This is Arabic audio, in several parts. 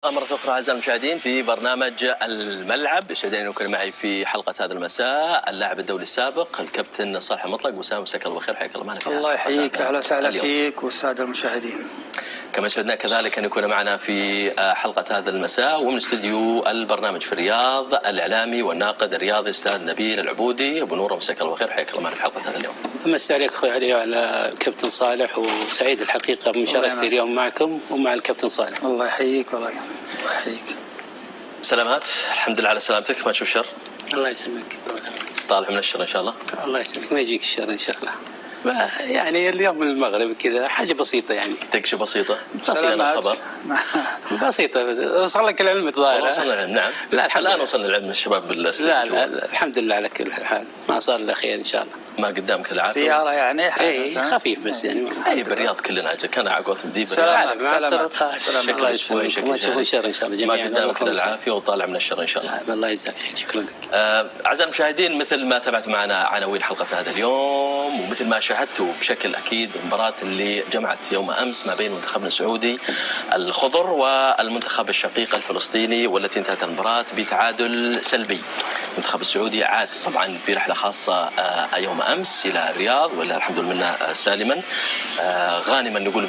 مرة أخرى أعزائي المشاهدين في برنامج الملعب. يسعدني أن يكون معي في حلقة هذا المساء اللاعب الدولي السابق الكابتن صالح المطلق. وسام، مساك الله بالخير، حياك الله معنا. الله يحييك، أهلا وسهلا فيك والسادة المشاهدين. كما يسعدنا كذلك أن يكون معنا في حلقة هذا المساء ومن استديو البرنامج في الرياض الإعلامي والناقد الرياضي أستاذ نبيل العبودي. أبو نور، مساك الله بالخير، حياك الله معنا في حلقة هذا اليوم. مساء عليك أخوي علي وعلى كابتن صالح، وسعيد الحقيقة بمشاركتي اليوم معكم ومع الكابتن صالح. الله يحييك والله يحييك. سلامات، الحمد لله على سلامتك، ما تشوف شر. الله يسلمك. طالع من الشر إن شاء الله. الله يسلمك، ما يجيك الشر إن شاء الله. يعني اليوم من المغرب كذا حاجة بسيطة، يعني تكشي بسيطة. سلامات خبر بسيطة. وصل لك العلم الظاهر. وصلنا العلم، نعم. لا الآن وصلنا العلم من الشباب لا الحمد لله على كل حال، ما صار إلا خير إن شاء الله. ما قدامك العافية. سيارة يعني اي خفيف بس يعني. اي بالرياض كلنا كان عقوة الديب. سلامات سلامات. شكل اسبوعي، شكل ما تشوفون شر ان شاء الله جميعا. ما قدامك العافية وطالع من الشر ان شاء الله. الله يجزاك خير، شكرا لك. اعزائي المشاهدين، مثل ما تابعت معنا عناوين حلقة هذا اليوم ومثل ما شاهدتوا بشكل اكيد المباراة اللي جمعت يوم امس ما بين منتخبنا السعودي الخضر والمنتخب الشقيق الفلسطيني، والتي انتهت المباراة بتعادل سلبي. المنتخب السعودي عاد طبعا برحلة خاصة يوم امس الى الرياض، ولا الحمد لله سالما غانما نقول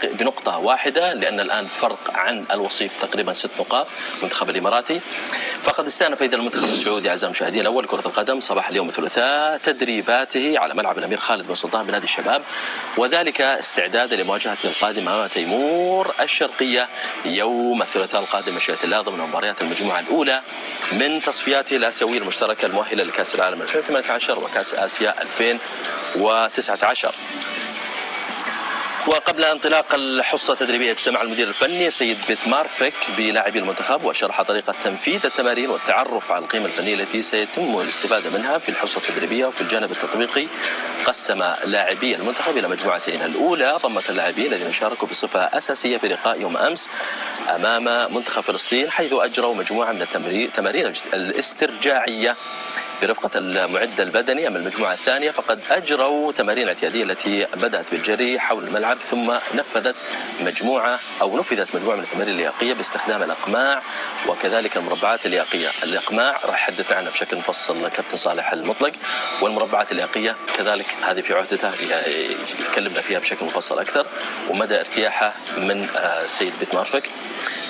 بنقطة واحدة، لأن الآن فرق عن الوصيف تقريبا 6 نقاط. المنتخب الإماراتي فقد استأنف إذا المنتخب السعودي أعزائي المشاهدين الأول كرة القدم صباح اليوم الثلاثاء تدريباته على ملعب الأمير خالد بن سلطان بنادي الشباب، وذلك استعدادا لمواجهة القادمة أمام تيمور الشرقية يوم الثلاثاء القادم مشيئة الله ضمن مباريات المجموعة الأولى من تصفياته الآسيوية المشتركة المؤهلة لكأس العالم 2018 وكأس آسيا 2019. وقبل انطلاق الحصة التدريبية اجتمع المدير الفني سيد بيتمارفيك بلاعبي المنتخب وشرح طريقة تنفيذ التمارين والتعرف على القيمة الفنية التي سيتم الاستفادة منها في الحصة التدريبية. وفي الجانب التطبيقي قسم لاعبي المنتخب إلى مجموعتين. الأولى ضمت اللاعبين الذين شاركوا بصفة أساسية في لقاء يوم أمس أمام منتخب فلسطين، حيث أجروا مجموعة من التمارين الاسترجاعية برفقة المعد البدني. أما المجموعة الثانية فقد أجروا تمارين اعتيادية التي بدأت بالجري حول الملعب، ثم نفذت مجموعة من التمارين اللياقية باستخدام الأقماع وكذلك المربعات اللياقية. الأقماع راح يحدث عنها بشكل مفصل كابتن صالح المطلق، والمربعات اللياقية كذلك هذه في عهدته يتكلمنا فيها بشكل مفصل أكثر ومدى ارتياحه من السيد بيتمارفيك.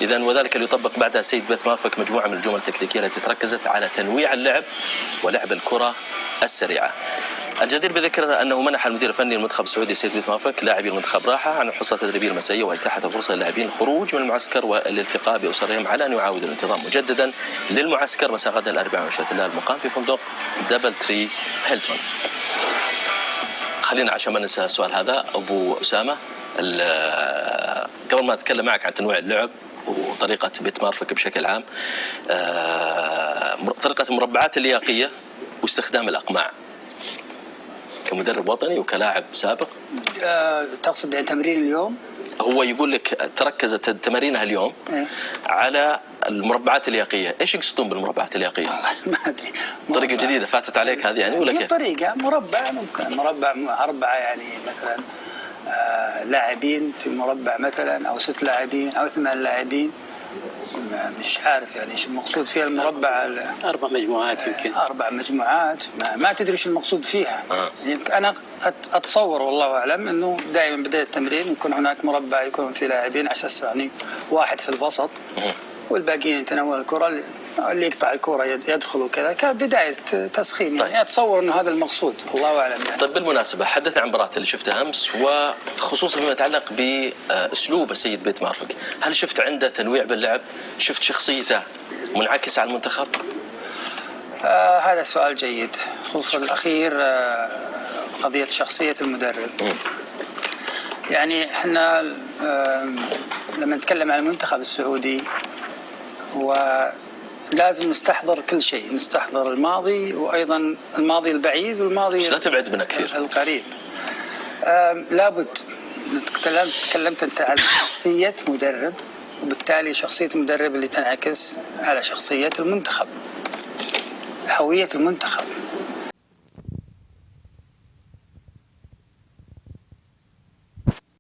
إذن وذلك ليطبق بعدها السيد بيتمارفيك مجموعة من الجمل التكتيكية التي تركزت على تنويع اللعب ولعب الكرة السريعة. الجدير بذكر أنه منح المدير الفني للمنتخب السعودي سيد بيتمارفيك لاعبي المنتخب راحة عن الحصة التدريبية المسائية، واتاحت الفرصة للاعبين الخروج من المعسكر والالتقاء بأسرهم على أن يعاودوا الانتظام مجددا للمعسكر مساء غدا الأربعاء مشيئة الله المقام في فندق دبل تري هيلتون. خلينا عشان ما ننسى السؤال هذا أبو أسامة، قبل ما أتكلم معك عن تنويع اللعب وطريقة بيتمارفيك بشكل عام، طريقة المربعات اللياقية واستخدام الأقماع كمدرب وطني وكلاعب سابق، تقصد عن تمرين اليوم؟ هو يقول لك تركزت تمارينها اليوم على المربعات اللياقية. إيش يقصدون بالمربعات اللياقية؟ ما أدري. طريقة جديدة فاتت عليك هذه يعني ولا كيف؟ طريقة مربع، ممكن مربع 4 يعني مثلا لاعبين في مربع مثلا، أو 6 لاعبين أو 8 لاعبين، مش عارف يعني ايش المقصود فيها المربع. 4 مجموعات يمكن 4 مجموعات، ما تدري ايش المقصود فيها. انا اتصور والله اعلم انه دائما بدايه التمرين يكون هناك مربع يكون فيه لاعبين على اساس يعني واحد في الوسط والباقيين يتناول الكره، اللي يقطع الكره يدخل وكذا كبدايه تسخين. يعني طيب. اتصور انه هذا المقصود، الله اعلم يعني. طيب بالمناسبه حدثنا عن المباراه اللي شفتها امس وخصوصا فيما يتعلق باسلوب السيد بيتمارفيك، هل شفت عنده تنويع باللعب؟ شفت شخصيته منعكسه على المنتخب؟ هذا سؤال جيد، خصوصا الاخير قضيه شخصيه المدرب. يعني احنا لما نتكلم عن المنتخب السعودي ولازم نستحضر كل شيء، نستحضر الماضي وأيضا الماضي البعيد والماضي لا تبعد منه كثير القريب. لابد تكلمت أنت عن شخصية مدرب، وبالتالي شخصية المدرب اللي تنعكس على شخصية المنتخب، هوية المنتخب.